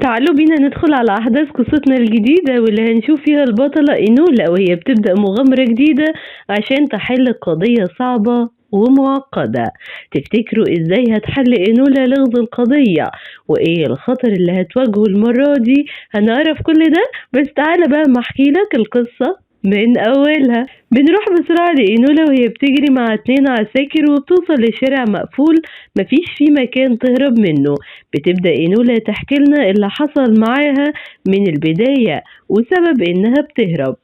تعالوا بينا ندخل على أحداث قصتنا الجديدة واللي هنشوف فيها البطلة إينولا وهي بتبدأ مغامرة جديدة عشان تحل قضية صعبة ومعقدة. تفتكروا إزاي هتحل إينولا لغز القضية وإيه الخطر اللي هتواجهه المرة دي؟ هنعرف كل ده، بس تعالى بقى ما أحكيلك القصة من أولها. بنروح بسرعة لإينولا وهي بتجري مع 2 عساكر وبتوصل لشارع مقفول مفيش فيه مكان تهرب منه. بتبدأ إينولا تحكي لنا اللي حصل معاها من البداية وسبب إنها بتهرب.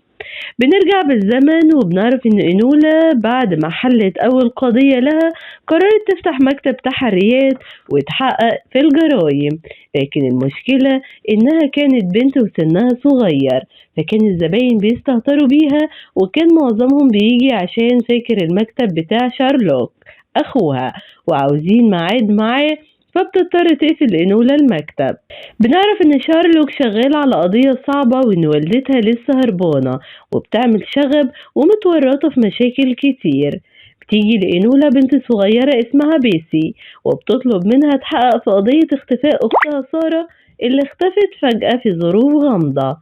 بنرجع بالزمن وبنعرف إن إينولا بعد ما حلت أول قضية لها قررت تفتح مكتب تحريات وتحقق في الجرايم، لكن المشكلة إنها كانت بنت وسنها صغير، فكان الزباين بيستهتروا بيها وكان معظمهم بيجي عشان فاكر المكتب بتاع شارلوك أخوها وعاوزين ميعاد معاه، فبتضطر تقفل إينولا المكتب. بنعرف إن شارلوك شغال على قضية صعبة وإن والدتها لسه هربانة وبتعمل شغب ومتورطة في مشاكل كتير. بتيجي لإينولا بنت صغيرة اسمها بيسي وبتطلب منها تحقق في قضية اختفاء أختها سارة اللي اختفت فجأة في ظروف غامضة.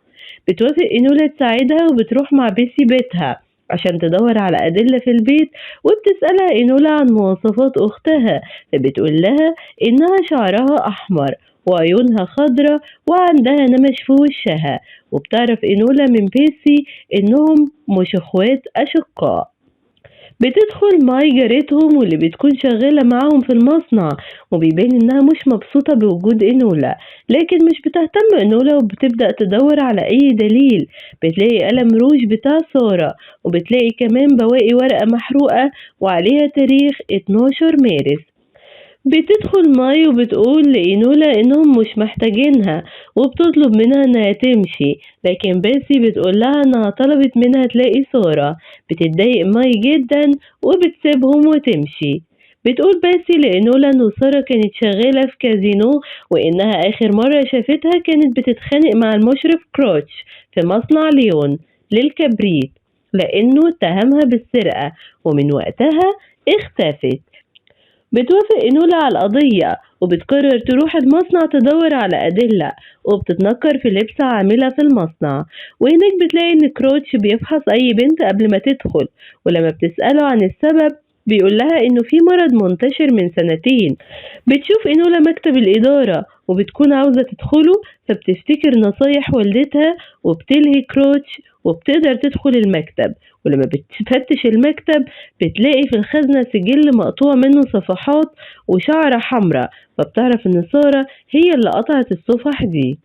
بتوافق إينولا تساعدها وبتروح مع بيسي بيتها عشان تدور على أدلة في البيت، وبتسألها إينولا عن مواصفات أختها، فبتقول لها إنها شعرها أحمر وعيونها خضرة وعندها نمش في وشها. وبتعرف إينولا من بيسي إنهم مش إخوات أشقاء. بتدخل ماي جارتهم واللي بتكون شغالة معاهم في المصنع وبيبان إنها مش مبسوطة بوجود إينولا، لكن مش بتهتم إينولا وبتبدأ تدور على أي دليل. بتلاقي قلم روج بتاع سارة وبتلاقي كمان بواقي ورقة محروقة وعليها تاريخ 12 مارس. بتدخل ماي وبتقول لإينولا إنهم مش محتاجينها وبتطلب منها إنها تمشي، لكن بيسي بتقول لها إنها طلبت منها تلاقي سارة. بتتضايق ماي جدا وبتسيبهم وتمشي. بتقول بيسي لإينولا إن سارة كانت شغالة في كازينو وإنها آخر مرة شافتها كانت بتتخانق مع المشرف كروتش في مصنع ليون للكبريت لأنه اتهمها بالسرقة ومن وقتها اختفت. بتوافق إينولا على القضية وبتقرر تروح المصنع تدور على أدلة، وبتتنكر في لبس عاملة في المصنع، وهناك بتلاقي إن كروتش بيفحص أي بنت قبل ما تدخل، ولما بتسأله عن السبب بيقول لها إنه في مرض منتشر من 2 سنين. بتشوف إينولا مكتب الإدارة وبتكون عاوزة تدخله، فبتفتكر نصايح والدتها وبتلهي كروتش وبتقدر تدخل المكتب. ولما بتفتش المكتب بتلاقي في الخزنة سجل مقطوع منه صفحات وشعرة حمراء، فبتعرف إن سارة هي اللي قطعت الصفح دي.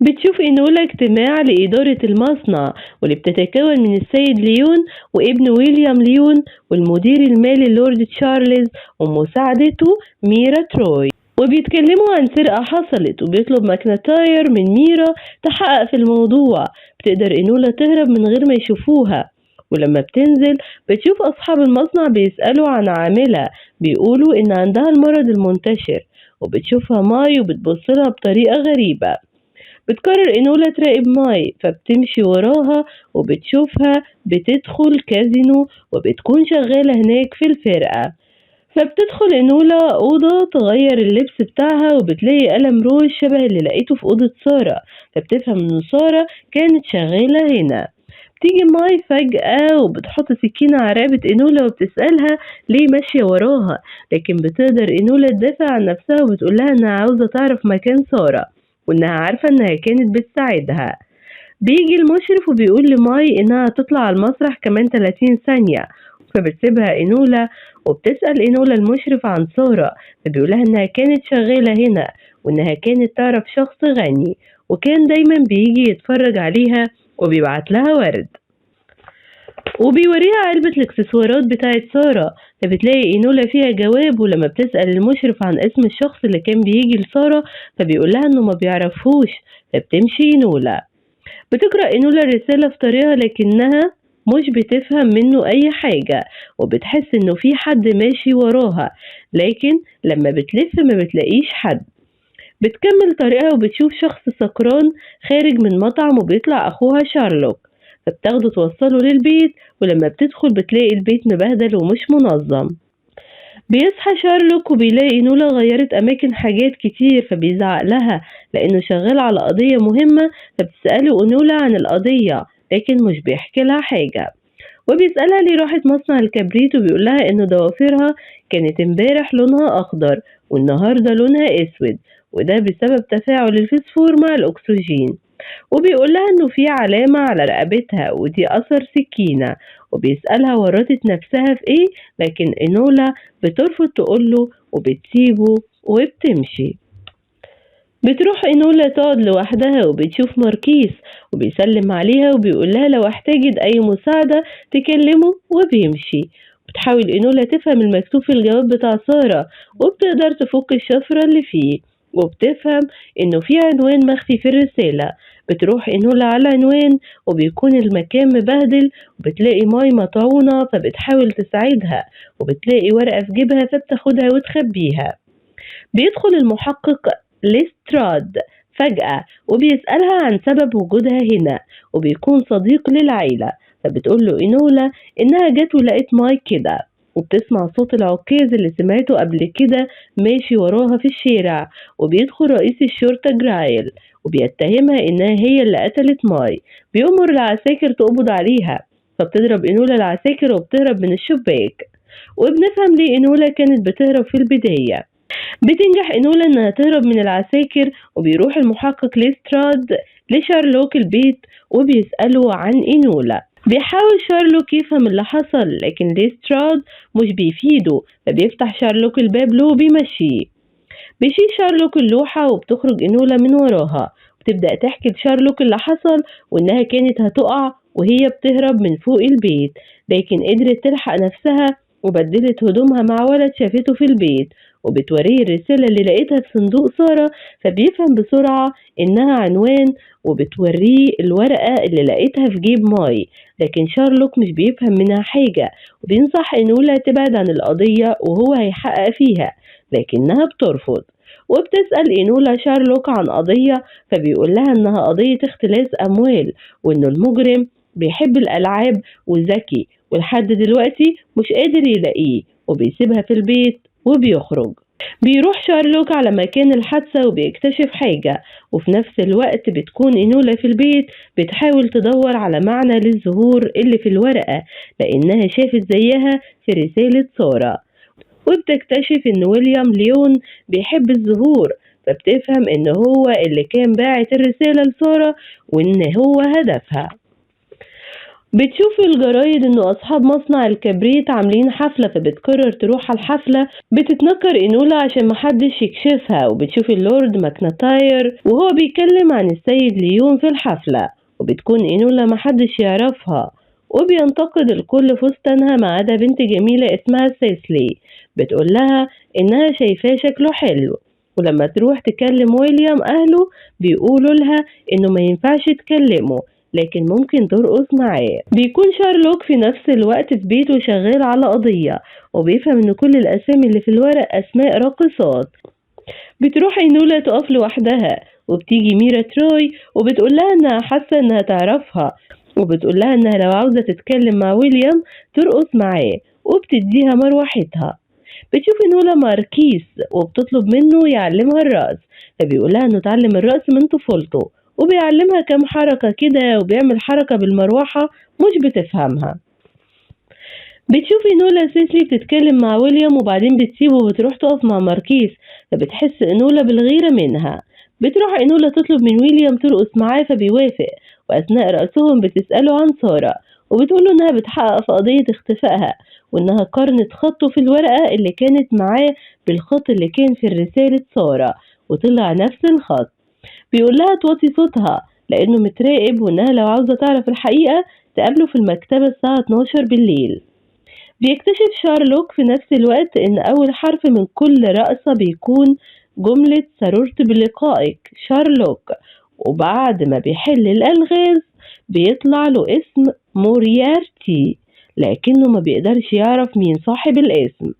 بتشوف إينولا اجتماع لإدارة المصنع واللي بتتكون من السيد ليون وابن ويليام ليون والمدير المالي اللورد تشارلز ومساعدته ميرا تروي، وبيتكلموا عن سرقة حصلت وبيطلب ماكنتاير من ميرا تحقق في الموضوع. بتقدر إينولا تهرب من غير ما يشوفوها، ولما بتنزل بتشوف أصحاب المصنع بيسألوا عن عاملة بيقولوا إن عندها المرض المنتشر، وبتشوفها ماي وبتبصلها بطريقة غريبة. بتقرر إينولا تراقب ماي فبتمشي وراها وبتشوفها بتدخل كازينو وبتكون شغالة هناك في الفرقة. فبتدخل إينولا أوضة تغير اللبس بتاعها وبتلاقي قلم روج شبه اللي لقيته في أوضة سارة، فبتفهم إن سارة كانت شغالة هنا. بتيجي ماي فجأة وبتحط سكينة على رقبة إينولا وبتسألها ليه ماشية وراها، لكن بتقدر إينولا تدافع عن نفسها وبتقولها إنها عاوزة تعرف مكان سارة وإنها عارفة إنها كانت بتساعدها. بيجي المشرف وبيقول لماي إنها هتطلع على المسرح كمان 30 ثانية، فبتسيبها إينولا وبتسأل إينولا المشرف عن سارة، فبيقولها إنها كانت شغالة هنا وإنها كانت تعرف شخص غني وكان دايما بيجي يتفرج عليها وبيبعت لها ورد، وبيوريها علبة الاكسسوارات بتاعت سارة. فبتلاقي إينولا فيها جواب، ولما بتسأل المشرف عن اسم الشخص اللي كان بيجي لسارة فبيقولها إنه ما بيعرفهوش، فبتمشي إينولا. بتقرأ إينولا الرسالة في طريقها لكنها مش بتفهم منه أي حاجة وبتحس إنه في حد ماشي وراها، لكن لما بتلف ما بتلاقيش حد. بتكمل طريقها وبتشوف شخص سكران خارج من مطعم وبيطلع أخوها شارلوك، فبتاخده توصله للبيت، ولما بتدخل بتلاقي البيت مبهدل ومش منظم. بيصحى شارلوك وبيلاقي نولا غيرت أماكن حاجات كتير، فبيزعق لها لأنه شغال على قضية مهمة. فبتسأله نولا عن القضية لكن مش بيحكي لها حاجة، وبيسألها ليه راحت مصنع الكبريت، وبيقول لها إنه ضوافرها كانت امبارح لونها أخضر والنهاردة لونها أسود، وده بسبب تفاعل الفسفور مع الأكسجين. وبيقول لها إنه في علامة على رقبتها ودي أثر سكينة، وبيسألها ورطت نفسها في إيه، لكن إنولا بترفض تقوله وبتسيبه وبتمشي. بتروح إنولا تقعد لوحدها وبتشوف ماركيس وبيسلم عليها وبيقول لها لو احتاجت أي مساعدة تكلمه، وبيمشي. بتحاول إنولا تفهم المكتوب في الجواب بتاع سارة، وبتقدر تفك الشفرة اللي فيه، وبتفهم إنه في عنوان مخفي في الرسالة. بتروح إنولا على العنوان وبيكون المكان مبهدل، وبتلاقي ماي مطعونة فبتحاول تساعدها، وبتلاقي ورقة في جيبها فبتاخدها وتخبيها. بيدخل المحقق ليستراد فجأة وبيسألها عن سبب وجودها هنا، وبيكون صديق للعيلة. فبتقوله إنولا إنها جت ولقيت مايك كده، وبتسمع صوت العكاز اللي سمعته قبل كده ماشي وراها في الشارع. وبيدخل رئيس الشرطة جرايل وبيتهمها إنها هي اللي قتلت ماي. بيأمر العساكر تقبض عليها، فبتضرب إنولا العساكر وبتهرب من الشباك. وبنفهم ليه إنولا كانت بتهرب في البداية. بتنجح إنولا إنها تهرب من العساكر، وبيروح المحقق ليستراد لشارلوك البيت وبيسأله عن إنولا. بيحاول شارلوك يفهم اللي حصل لكن ليستراد مش بيفيده، فبيفتح شارلوك الباب له وبيمشيه. بيشيل شارلوك اللوحة وبتخرج إنولا من وراها، بتبدأ تحكي لشارلوك اللي حصل وإنها كانت هتقع وهي بتهرب من فوق البيت، لكن قدرت تلحق نفسها وبدلت هدومها مع ولد شافته في البيت. وبتوريه الرسالة اللي لقيتها في صندوق سارة، فبيفهم بسرعة إنها عنوان، وبتوريه الورقة اللي لقيتها في جيب ماي. لكن شارلوك مش بيفهم منها حاجة، وبينصح إنولا تبعد عن القضية وهو هيحقق فيها، لكنها بترفض. وبتسأل إنولا شارلوك عن قضية، فبيقول لها إنها قضية اختلاس أموال، وإنه المجرم بيحب الألعاب وذكي، ولحد دلوقتي مش قادر يلاقيه، وبيسيبها في البيت وبيخرج. بيروح شارلوك على مكان الحادثة وبيكتشف حاجة، وفي نفس الوقت بتكون إنولا في البيت بتحاول تدور على معنى للزهور اللي في الورقة، لأنها شافت زيها في رسالة سارة. وبتكتشف إن ويليام ليون بيحب الزهور، فبتفهم إن هو اللي كان باعت الرسالة لسارة وإن هو هدفها. بتشوف الجرايد إنه أصحاب مصنع الكبريت عاملين حفلة، فبتقرر تروح على الحفلة. بتتنكر إنولا عشان محدش يكشفها، وبتشوف اللورد ماكناتاير وهو بيتكلم عن السيد ليون في الحفلة، وبتكون إنولا محدش يعرفها. وبينتقد الكل فستانها ما عدا بنت جميلة اسمها سيسلي، بتقول لها إنها شايفاه شكله حلو. ولما تروح تكلم ويليام أهله بيقولوا لها إنه ما ينفعش تكلمه، لكن ممكن ترقص معاه. بيكون شارلوك في نفس الوقت في بيته شغال على قضية، وبيفهم إن كل الأسامي اللي في الورق أسماء راقصات. بتروح إنولا تقف لوحدها، وبتيجي ميرا تروي وبتقول لها إنها حاسة إنها تعرفها، وبتقول لها إنها لو عاوزة تتكلم مع ويليام ترقص معاه، وبتديها مروحتها. بتشوف إنولا ماركيس وبتطلب منه يعلمها الرقص، فبيقول لها إنه اتعلم الرقص من طفولته، وبيعلمها كام حركة كده وبيعمل حركة بالمروحة مش بتفهمها. بتشوف إنولا سيسلي بتتكلم مع ويليام وبعدين بتسيبه وبتروح تقف مع ماركيس، فبتحس إنولا بالغيرة منها. بتروح إنولا تطلب من ويليام ترقص معاه فبيوافق، وأثناء رقصهم بتسأله عن سارة، وبتقوله إنها بتحقق في قضية اختفائها، وإنها قارنت خطه في الورقة اللي كانت معاه بالخط اللي كان في رسالة سارة، وطلع نفس الخط. بيقول لها توطي صوتها لأنه متراقب، وإنها لو عاوزة تعرف الحقيقة تقابله في المكتبة الساعة 12 بالليل. بيكتشف شارلوك في نفس الوقت إن أول حرف من كل رقصة بيكون جملة سررت بلقائك شارلوك، وبعد ما بيحل الألغاز بيطلع له اسم موريارتي، لكنه ما بيقدرش يعرف مين صاحب الاسم.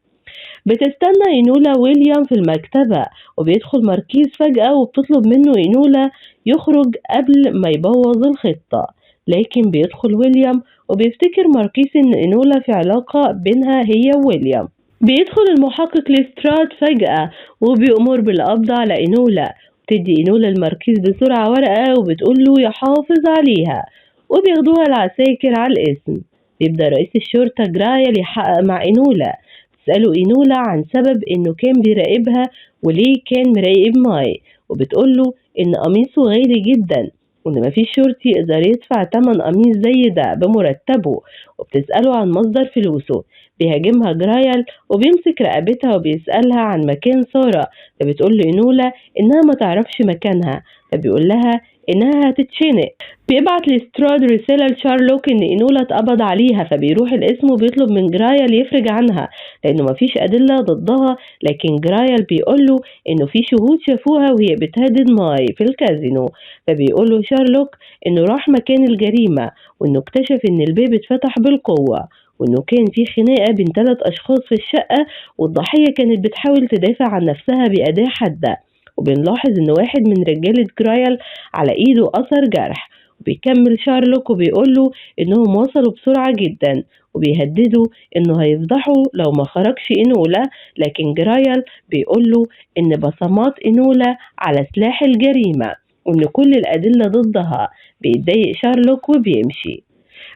بتستنى إنولا ويليام في المكتبة، وبيدخل ماركيز فجأة وبتطلب منه إنولا يخرج قبل ما يبوظ الخطة، لكن بيدخل ويليام وبيفتكر ماركيز إن إنولا في علاقة بينها هي وويليام. بيدخل المحقق ليستراد فجأة وبيأمر بالقبض على إينولا، بتدي إينولا الماركيز بسرعة ورقة وبتقوله يحافظ عليها، وبياخدوها العساكر على الاسم. بيبدأ رئيس الشرطة جرايل يحقق مع إينولا، بتسأله إينولا عن سبب إنه كان بيراقبها وليه كان مراقب ماي، وبتقوله إن قميصه غالي جدا وإن مفيش شرطي يقدر يدفع تمن قميص زي ده بمرتبه، وبتسأله عن مصدر فلوسه. بيهاجمها جرايل وبيمسك رقبتها وبيسألها عن مكان سارة، فبتقول له إينولا إنها ما تعرفش مكانها، فبيقول لها إنها هتتشنق. بيبعت لستراد رسالة لشارلوك إن إينولا اتقبض عليها، فبيروح القسم وبيطلب من جرايل يفرج عنها لأنه مفيش أدلة ضدها، لكن جرايل بيقوله إنه في شهود شافوها وهي بتهدد ماي في الكازينو. فبيقوله شارلوك إنه راح مكان الجريمة وإنه اكتشف إن الباب اتفتح بالقوة، وإنه كان في خناقة بين 3 أشخاص في الشقة والضحية كانت بتحاول تدافع عن نفسها بأداة حادة. وبنلاحظ إن واحد من رجالة جرايل على إيده أثر جرح. وبيكمل شارلوك وبيقوله إنهم وصلوا بسرعة جدا وبيهددوا إنه هيفضحوا لو ما خرجش إينولا، لكن جرايل بيقوله إن بصمات إينولا على سلاح الجريمة وإن كل الأدلة ضدها. بيتضايق شارلوك وبيمشي.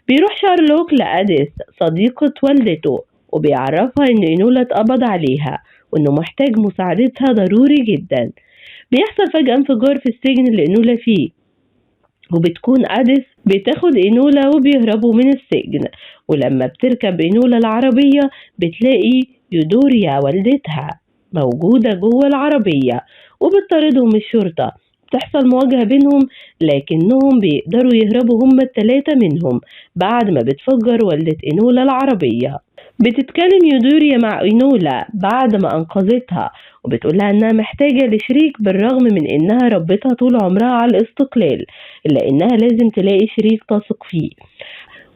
بيروح شارلوك لأديث صديقة والدته وبيعرفها إن إينولا اتقبض عليها وإنه محتاج مساعدتها ضروري جدا. بيحصل فجأة انفجار في السجن اللي إينولا فيه، وبتكون أديث بتاخد إينولا وبيهربوا من السجن. ولما بتركب إينولا العربية بتلاقي يودوريا والدتها موجودة جوه العربية وبتطاردهم الشرطة. بتحصل مواجهة بينهم لكنهم بيقدروا يهربوا هما ال3 منهم بعد ما بتفجر والدة إينولا العربية. بتتكلم يودوريا مع إينولا بعد ما أنقذتها وبتقولها إنها محتاجة لشريك بالرغم من إنها ربتها طول عمرها على الاستقلال، إلا إنها لازم تلاقي شريك تثق فيه،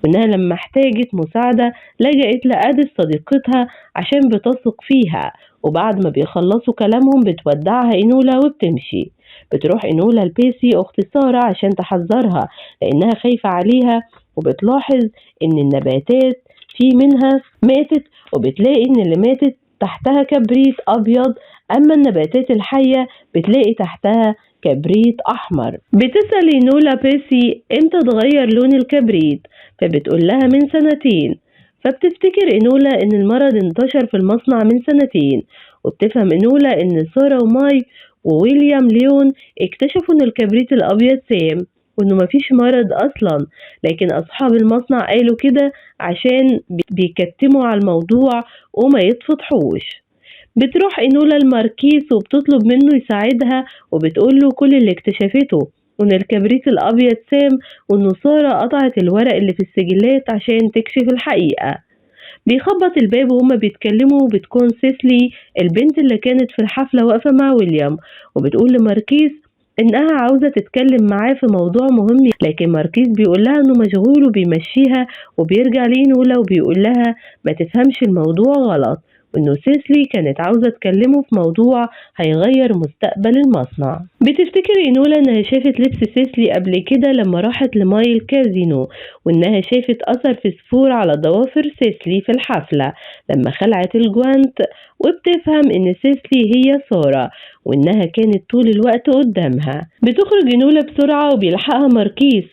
وإنها لما احتاجت مساعدة لجأت لأديث صديقتها عشان بتثق فيها. وبعد ما بيخلصوا كلامهم بتودعها إينولا وبتمشي. بتروح إينولا لبيسي أخت سارة عشان تحذرها لأنها خايفة عليها، وبتلاحظ إن النباتات في منها ماتت وبتلاقي إن اللي ماتت تحتها كبريت أبيض، أما النباتات الحية بتلاقي تحتها كبريت أحمر. بتسأل إينولا بيسي إمتى تغير لون الكبريت، فبتقول لها من 2 سنين. فبتفتكر إينولا إن المرض انتشر في المصنع من 2، وبتفهم إينولا إن سارة وماي وويليام ليون اكتشفوا إن الكبريت الأبيض سام وإنه مفيش مرض أصلا، لكن أصحاب المصنع قالوا كده عشان بيكتموا على الموضوع وما يتفضحوش. بتروح إينولا الماركيز وبتطلب منه يساعدها وبتقوله كل اللي اكتشفته وإن الكبريت الأبيض سام وإن سارة قطعت الورق اللي في السجلات عشان تكشف الحقيقة. بيخبط الباب وهما بيتكلموا وبتكون سيسلي البنت اللي كانت في الحفلة واقفة مع ويليام وبتقول لماركيز إنها عاوزة تتكلم معاه في موضوع مهم، لكن ماركيز بيقول لها إنه مشغول وبيمشيها. وبيرجع لإينولا وبيقول لها ما تفهمش الموضوع غلط وإنه سيسلي كانت عاوزة تكلمه في موضوع هيغير مستقبل المصنع. بتفتكر إينولا إنها شافت لبس سيسلي قبل كده لما راحت لماي الكازينو، وإنها شافت أثر فسفور على ضوافر سيسلي في الحفلة لما خلعت الجوانت، وبتفهم إن سيسلي هي سارة وإنها كانت طول الوقت قدامها. بتخرج إينولا بسرعة وبيلحقها ماركيز،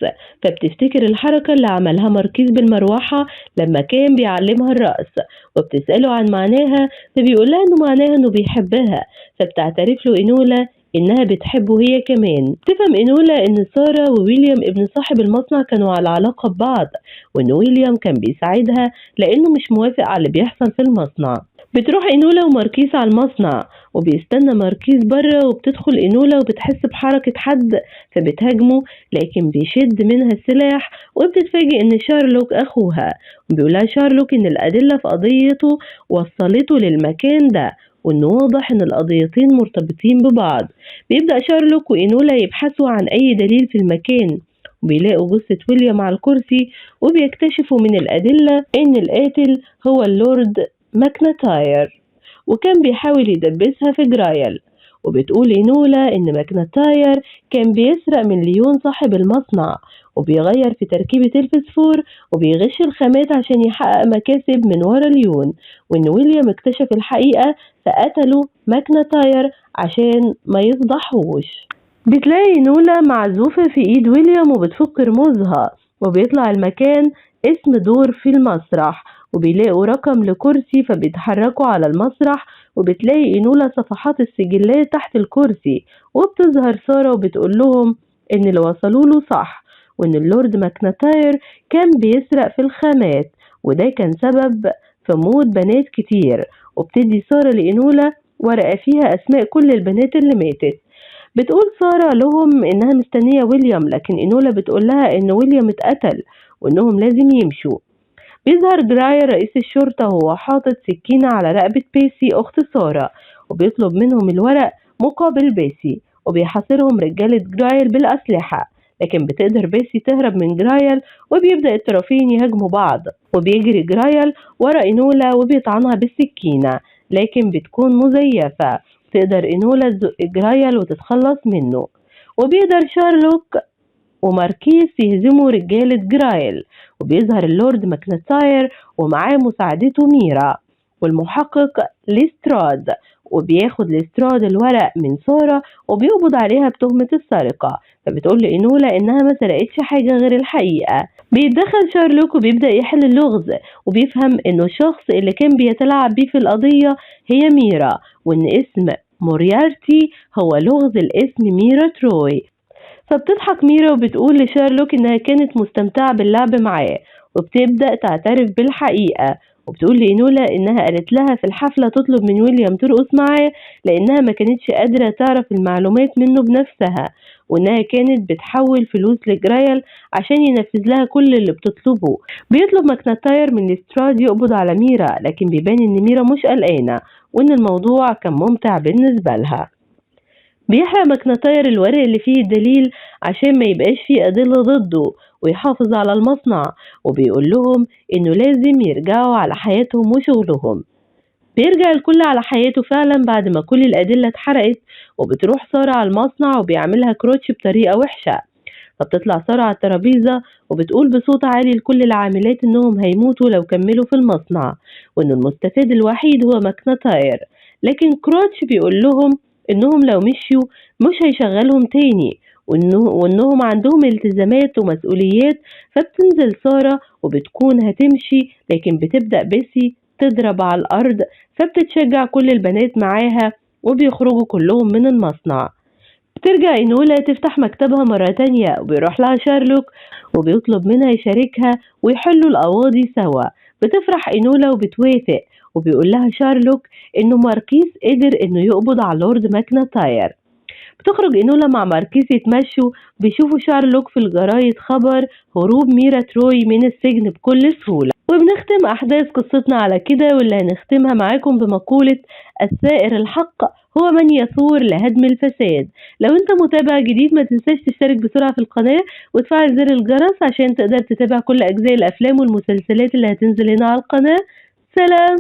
فبتفتكر الحركة اللي عملها ماركيز بالمروحة لما كان بيعلمها الرقص وبتسأله عن معناها، فبيقولها إنه معناها إنه بيحبها، فبتعترف له إينولا إنها بتحبه هي كمان. تفهم إينولا إن سارة وويليام ابن صاحب المصنع كانوا على علاقة ببعض وإن ويليام كان بيساعدها لأنه مش موافق على اللي بيحصل في المصنع. بتروح إينولا وماركيز على المصنع وبيستنى ماركيز بره، وبتدخل إينولا وبتحس بحركة حد فبتهاجمه لكن بيشد منها السلاح، وبتتفاجئ إن شارلوك أخوها وبيقولها شارلوك إن الأدلة في قضيته وصلته للمكان ده وإنه واضح إن القضيتين مرتبطين ببعض. بيبدأ شارلوك وإينولا يبحثوا عن أي دليل في المكان وبيلاقوا جثة ويليام على الكرسي، وبيكتشفوا من الأدلة إن القاتل هو اللورد ماكنتاير وكان بيحاول يدبسها في جرايل. وبتقول إنولا إن ماكنتاير كان بيسرق من ليون صاحب المصنع، وبيغير في تركيبة الفسفور وبيغش الخامات عشان يحقق مكاسب من ورا ليون، وإن ويليام اكتشف الحقيقة فقتله ماكنتاير عشان ما يفضحوش. بتلاقي نولا معزوفة في ايد ويليام وبتفك رموزها، وبيطلع المكان اسم دور في المسرح، وبيلاقوا رقم لكرسي فبيتحركوا على المسرح، وبتلاقي نولا صفحات السجلات تحت الكرسي، وبتظهر سارة وبتقول لهم ان اللي وصلوا له صح، وان اللورد ماكنتاير كان بيسرق في الخامات، وده كان سبب في موت بنات كتير. وبتدي سارة لإنولا ورقة فيها أسماء كل البنات اللي ماتت. بتقول سارة لهم إنها مستنية ويليام، لكن إنولا بتقول لها إن ويليام اتقتل وإنهم لازم يمشوا. بيظهر جراير رئيس الشرطة وهو حاطط سكينة على رقبة بيسي أخت سارة، وبيطلب منهم الورق مقابل بيسي، وبيحاصرهم رجالة جرايل بالأسلحة، لكن بتقدر بيسي تهرب من جرايل، وبيبدأ الطرفين يهاجموا بعض، وبيجري جرايل ورا إنولا وبيطعنها بالسكينة، لكن بتكون مزيفة. تقدر إنولا تزق جرايل وتتخلص منه، وبيقدر شارلوك وماركيس يهزموا رجالة جرايل، وبيظهر اللورد ماكنتاير ومعاه مساعدته ميرا والمحقق ليستراد، وبياخد ليستراد الورق من سارة وبيقبض عليها بتهمة السرقة، فبتقول لإنولا إنها ما سرقتش حاجة غير الحقيقة. بيتدخل شارلوك وبيبدأ يحل اللغز، وبيفهم إنه الشخص اللي كان بيتلاعب بيه في القضية هي ميرا، وإن اسم موريارتي هو لغز الاسم ميرا تروي. فبتضحك ميرا وبتقول لشارلوك إنها كانت مستمتعة باللعب معاه، وبتبدأ تعترف بالحقيقة، وبتقول لإنولا إنها قالت لها في الحفلة تطلب من ويليام ترقص معاه لأنها ما كانتش قادرة تعرف المعلومات منه بنفسها، وإنها كانت بتحول فلوس لجرايل عشان ينفذ لها كل اللي بتطلبه. بيطلب ماكنتاير من الاستراد يقبض على ميرا، لكن بيبان إن ميرا مش قلقانة وإن الموضوع كان ممتع بالنسبة لها. بيحرق ماكنتاير الورق اللي فيه الدليل عشان ما يبقاش فيه أدلة ضده ويحافظ على المصنع، وبيقول لهم إنه لازم يرجعوا على حياتهم وشغلهم. بيرجع الكل على حياته فعلا بعد ما كل الأدلة اتحرقت، وبتروح سارة على المصنع وبيعملها كروتش بطريقة وحشة، فبتطلع سارة على الترابيزة وبتقول بصوت عالي لكل العاملات إنهم هيموتوا لو كملوا في المصنع، وإن المستفيد الوحيد هو ماكنتاير، لكن كروتش بيقول لهم إنهم لو مشيوا مش هيشغلهم تاني، وإنهم عندهم التزامات ومسؤوليات. فبتنزل سارة وبتكون هتمشي، لكن بتبدأ بيسي تضرب على الأرض، فبتتشجع كل البنات معاها وبيخرجوا كلهم من المصنع. بترجع إنولا تفتح مكتبها مرة تانية، وبيروح لها شارلوك وبيطلب منها يشاركها ويحلوا القواضي سوا. بتفرح إنولا وبتوافق، وبيقول لها شارلوك إنه ماركيس قدر إنه يقبض على لورد ماكنتاير. بتخرج إنولا مع ماركيس يتمشوا، بيشوفوا شارلوك في الجرايد خبر هروب ميرا تروي من السجن بكل سهولة. وبنختم أحداث قصتنا على كده، واللي هنختمها معاكم بمقولة الثائر الحق هو من يثور لهدم الفساد. لو انت متابع جديد ما تنساش تشترك بسرعة في القناة وتفعل زر الجرس عشان تقدر تتابع كل أجزاء الأفلام والمسلسلات اللي هتنزل هنا على القناة. سلام.